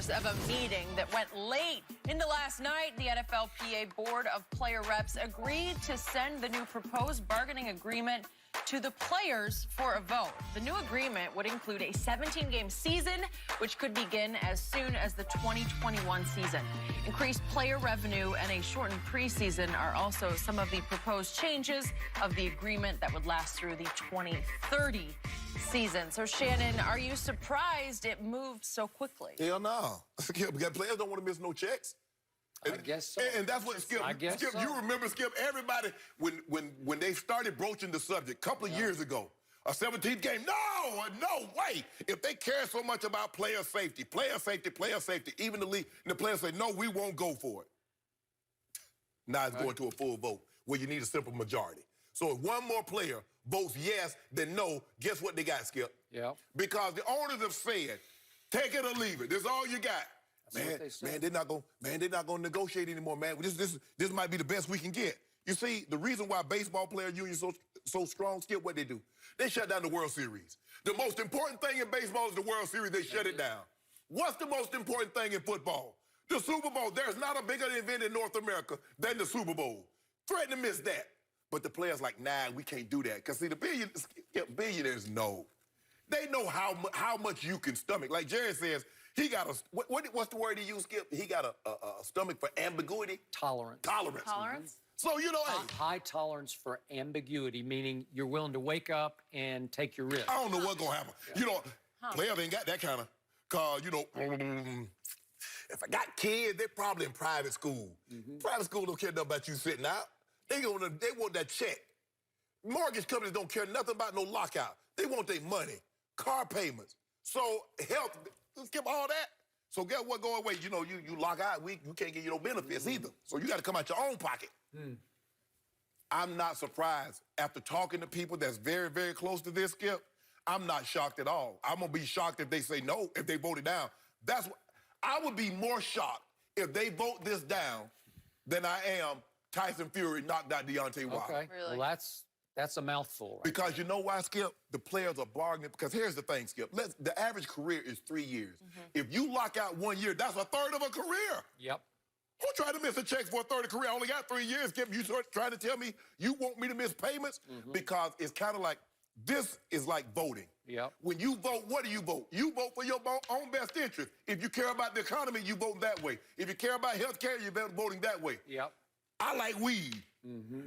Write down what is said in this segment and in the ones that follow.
hours of a meeting that went late into last night. The NFLPA Board of Player Reps agreed to send the new proposed bargaining agreement to the players for a vote. The new agreement would include a 17-game season, which could begin as soon as the 2021 season. Increased player revenue and a shortened preseason are also some of the proposed changes of the agreement that would last through the 2030 season. So, Shannon, are you surprised it moved so quickly? Hell no. Because players don't want to miss no checks. I guess so. And that's what Skip. Skip, so. You remember, Skip, everybody, when they started broaching the subject a couple of years ago, a 17th game, no way. If they care so much about player safety, even the league, the players say, no, we won't go for it. Now it's going to a full vote where you need a simple majority. So if one more player votes yes, then no, guess what they got, Skip? Yeah. Because the owners have said, take it or leave it. This is all you got. Man, they're not gonna negotiate anymore, man. This might be the best we can get. You see, the reason why baseball player union is so strong, Skip, what they do? They shut down the World Series. The most important thing in baseball is the World Series. They shut it down. What's the most important thing in football? The Super Bowl. There's not a bigger event in North America than the Super Bowl. Threaten to miss that. But the players like, nah, we can't do that. Because, see, the billionaires know. They know how much you can stomach. Like Jerry says, he got a, what's the word he used, Skip? He got a stomach for ambiguity? Tolerance. Tolerance. Tolerance? So, you know, hey. High tolerance for ambiguity, meaning you're willing to wake up and take your risk. I don't know what's going to happen. Yeah. You know, players ain't got that kind of, cause, you know, if I got kids, they're probably in private school. Private school don't care nothing about you sitting out. They want that check. Mortgage companies don't care nothing about no lockout. They want their money, car payments. So health, skip all that. So guess what going away? You know, you lock out, you can't get you no benefits either. So you got to come out your own pocket. I'm not surprised. After talking to people that's very, very close to this, Skip, I'm not shocked at all. I'm going to be shocked if they say no, if they vote it down. That's what, I would be more shocked if they vote this down than I am Tyson Fury knocked out Deontay Wilder. Okay, really? Well, that's a mouthful. Right? Because you know why, Skip? The players are bargaining. Because here's the thing, Skip. The average career is 3 years. If you lock out 1 year, that's a third of a career. Yep. Who tried to miss a check for a third of a career? I only got 3 years, Skip. You trying to tell me you want me to miss payments? Because it's kind of like, this is like voting. Yep. When you vote, what do you vote? You vote for your own best interest. If you care about the economy, you vote that way. If you care about health care, you're voting that way. Yep. I like weed.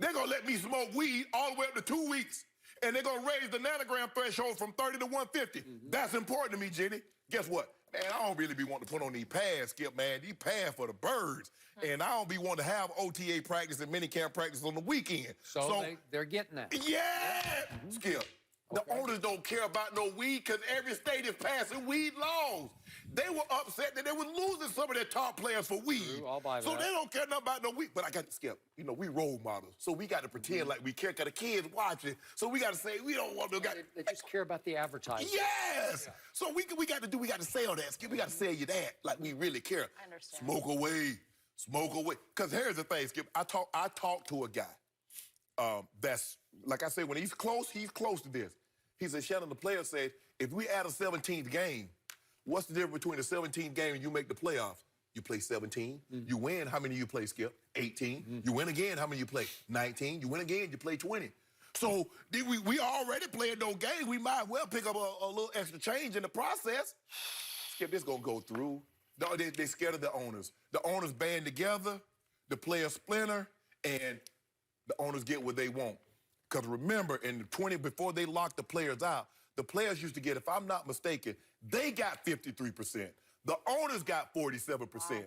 They're going to let me smoke weed all the way up to 2 weeks, and they're going to raise the nanogram threshold from 30 to 150. That's important to me, Jenny. Guess what? Man, I don't really be wanting to put on these pads, Skip, man. These pads for the birds. And I don't be wanting to have OTA practice and minicamp practice on the weekend. So they're getting that. Yeah! Skip, the owners don't care about no weed because every state is passing weed laws. They were upset that they were losing some of their top players for weed. True, I'll buy that. So they don't care nothing about no weed. But I got to, Skip, you know, we role models. So we got to pretend like we care because the kids watching. So we got to say, we don't want to... They just care about the advertising. Yes! Yeah. So we got to sell that, Skip. We got to sell you that like we really care. I understand. Smoke away. Smoke away. Because here's the thing, Skip. I talked to a guy that's, like I said, when he's close to this. He said, Shannon, the player said, if we add a 17th game, what's the difference between the 17th game and you make the playoffs? You play 17. You win, how many you play, Skip? 18. You win again, how many you play? 19. You win again, you play 20. So we already playing those games. We might well pick up a little extra change in the process. Skip, this going to go through. They're scared of the owners. The owners band together, the players splinter, and the owners get what they want. Because remember, in the 20, before they locked the players out, the players used to get, if I'm not mistaken, they got 53%. The owners got 47%. Wow.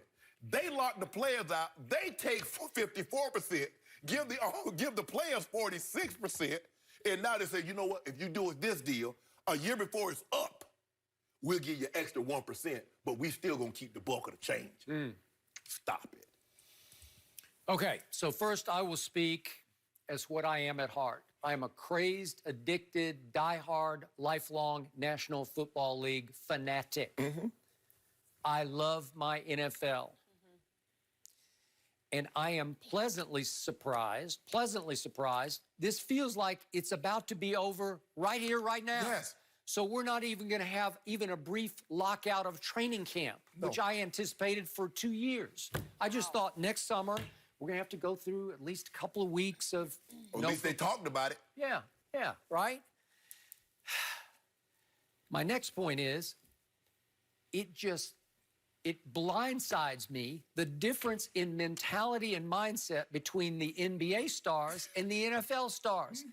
They lock the players out. They take 54%, give the players 46%, and now they say, you know what? If you do this deal, a year before it's up, we'll give you extra 1%, but we still gonna keep the bulk of the change. Stop it. Okay, so first I will speak as what I am at heart. I am a crazed, addicted, diehard, lifelong National Football League fanatic. I love my NFL. And I am pleasantly surprised. This feels like it's about to be over right here, right now. Yes. So we're not even going to have even a brief lockout of training camp, which I anticipated for 2 years. I just thought next summer we're going to have to go through at least a couple of weeks of... At least they talked about it. Yeah, right? My next point is, it blindsides me, the difference in mentality and mindset between the NBA stars and the NFL stars.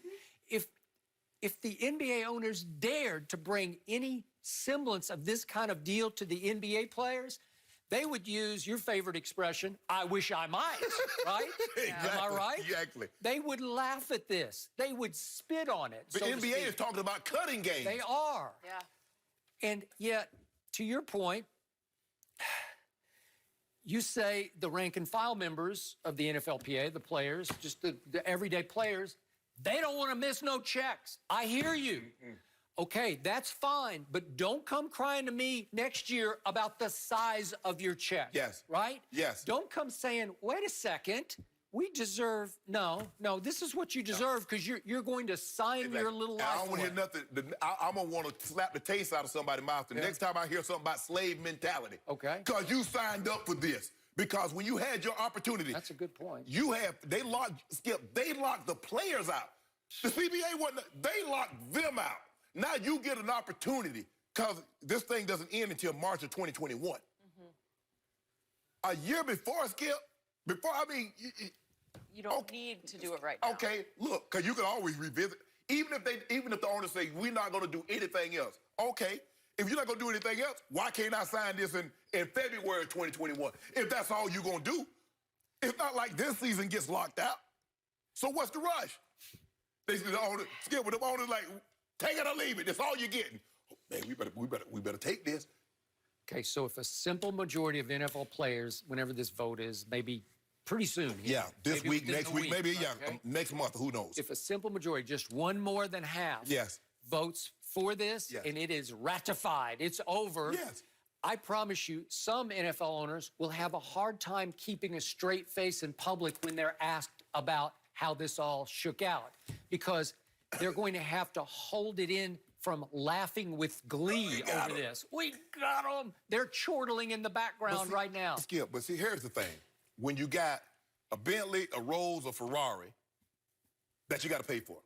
If the NBA owners dared to bring any semblance of this kind of deal to the NBA players, they would use your favorite expression, I wish I might, right? Exactly. Am I right? Exactly. They would laugh at this. They would spit on it. The NBA is talking about cutting games. They are. Yeah. And yet, to your point, you say the rank and file members of the NFLPA, the players, just the everyday players, they don't want to miss no checks. I hear you. Okay, that's fine, but don't come crying to me next year about the size of your check. Yes. Right? Yes. Don't come saying, wait a second, we deserve, no, this is what you deserve because you're going to sign your little life I don't want to away. hear nothing. I'm going to want to slap the taste out of somebody's mouth the next time I hear something about slave mentality. Okay. Because you signed up for this. Because when you had your opportunity. That's a good point. They locked the players out. The CBA they locked them out. Now you get an opportunity because this thing doesn't end until March of 2021. A year before, Skip, You don't need to do it right now. Okay, look, because you can always revisit. Even if the owners say we're not going to do anything else. Okay, if you're not going to do anything else, why can't I sign this in February of 2021? If that's all you're going to do. It's not like this season gets locked out. So what's the rush? They said the owner, Skip, with the owners like, take it or leave it. That's all you're getting. Oh, man, we better take this. Okay, so if a simple majority of NFL players, whenever this vote is, maybe pretty soon. Yeah, this maybe week, within next a week, maybe, okay? next month, who knows? If a simple majority, just one more than half, votes for this, and it is ratified, it's over, I promise you, some NFL owners will have a hard time keeping a straight face in public when they're asked about how this all shook out, because they're going to have to hold it in from laughing with glee over this. We got them. They're chortling in the background right now. Skip, but see, here's the thing. When you got a Bentley, a Rolls, a Ferrari that you got to pay for,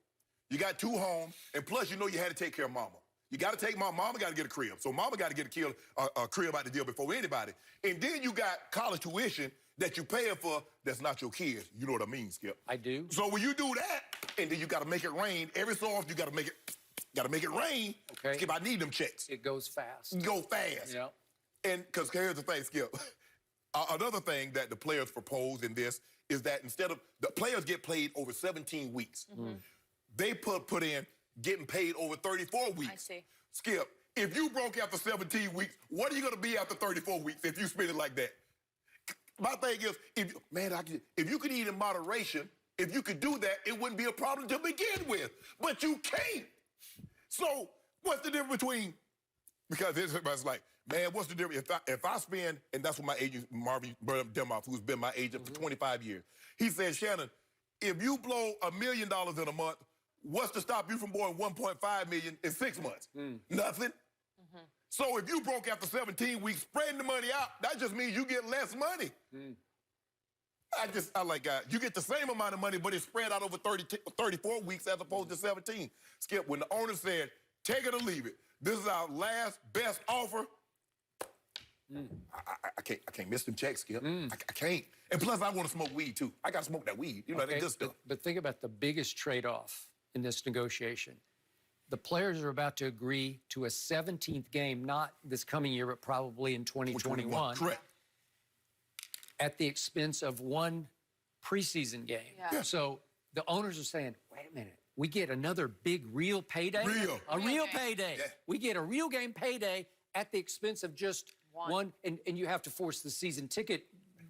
you got 2 homes, and plus you know you had to take care of mama. You got to take mama got to get a crib. So mama got to get a crib out the deal before anybody. And then you got college tuition that you paying for that's not your kids. You know what I mean, Skip? I do. So when you do that, and then you got to make it rain, every so often you got to make it rain. Okay. Skip, I need them checks. It goes fast. Go fast. Yeah. And because here's the thing, Skip. Another thing that the players proposed in this is that instead of the players get paid over 17 weeks, they put in getting paid over 34 weeks. I see. Skip, if you broke after 17 weeks, what are you going to be after 34 weeks if you spend it like that? My thing is, if you could eat in moderation, if you could do that, it wouldn't be a problem to begin with. But you can't. So what's the difference between, because everybody's like, man, what's the difference? If I spend, and that's what my agent, Marvin Demoff, who's been my agent for 25 years, he said, Shannon, if you blow $1 million in a month, what's to stop you from blowing $1.5 million in 6 months? Nothing. So if you broke after 17 weeks, spreading the money out, that just means you get less money. I like God. You get the same amount of money, but it's spread out over 34 weeks as opposed to 17. Skip, when the owner said, take it or leave it, this is our last best offer, I can't miss them checks, Skip. I can't. And plus, I want to smoke weed, too. I got to smoke that weed. You know, that good stuff. But think about the biggest trade-off in this negotiation. The players are about to agree to a 17th game, not this coming year, but probably in 2021. Correct. At the expense of one preseason game. Yeah. So the owners are saying, wait a minute, we get another big real payday? A Real real game. payday. Yeah. We get a real game payday at the expense of just one. And you have to force the season ticket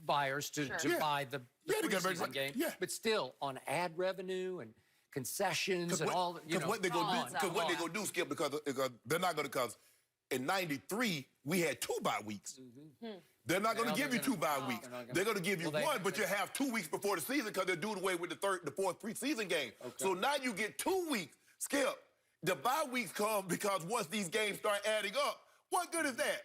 buyers to buy the preseason game. Yeah. But still, on ad revenue and concessions and all, Because what they're going to do, Skip, because they're not going to, because in 93, we had 2 bye weeks. They're not going to give you 2 bye weeks. They're going to give you one, but you have 2 weeks before the season because they're doing away with the 4th preseason game. So now you get 2 weeks. Skip, The bye weeks come because once these games start adding up, what good is that?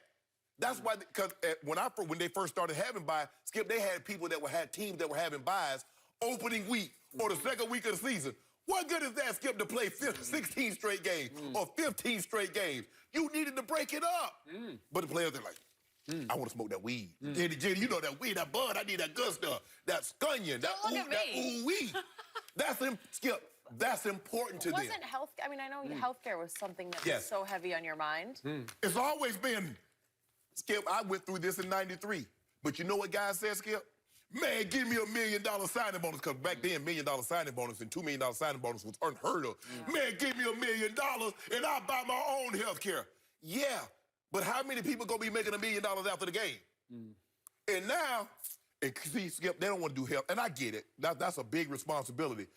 That's why, because when they first started having bye, Skip, they had people that had teams that were having byes opening week or the second week of the season. What good is that, Skip, to play 16 straight games or 15 straight games? You needed to break it up. But the players are like, I want to smoke that weed. Jenny, you know that weed, that bud, I need that good stuff. That scunion, that ooh-wee. That's Skip. That's important to them. Wasn't health? I mean, I know healthcare was something that was so heavy on your mind. It's always been, Skip. I went through this in '93, but you know what guys said, Skip? Man, give me $1 million signing bonus, because back then $1 million signing bonus and $2 million signing bonus was unheard of. Man, give me $1 million and I'll buy my own healthcare. Yeah, but how many people gonna be making $1 million after the game? And now, and see, Skip, they don't want to do health, and I get it. That's a big responsibility.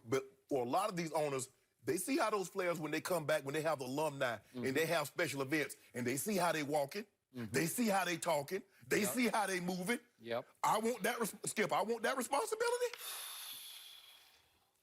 But for a lot of these owners, they see how those players, when they come back, when they have alumni and they have special events, and they see how they walking, they see how they talking, they see how they moving. I want that, Skip, I want that responsibility.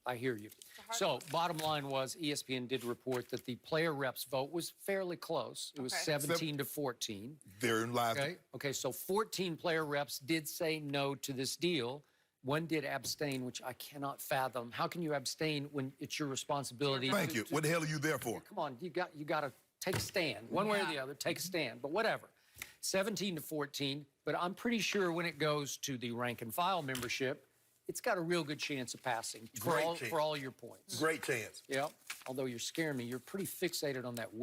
I hear you. So, bottom line was, ESPN did report that the player reps vote was fairly close. It was 17 to 14. Therein lies. Okay, so 14 player reps did say no to this deal. One did abstain, which I cannot fathom. How can you abstain when it's your responsibility? Thank you. What the hell are you there for? Come on, you got to take a stand. One way or the other, take a stand. But whatever. 17 to 14. But I'm pretty sure when it goes to the rank and file membership, it's got a real good chance of passing for all your points. Great chance. Yep. Although you're scaring me, you're pretty fixated on that week.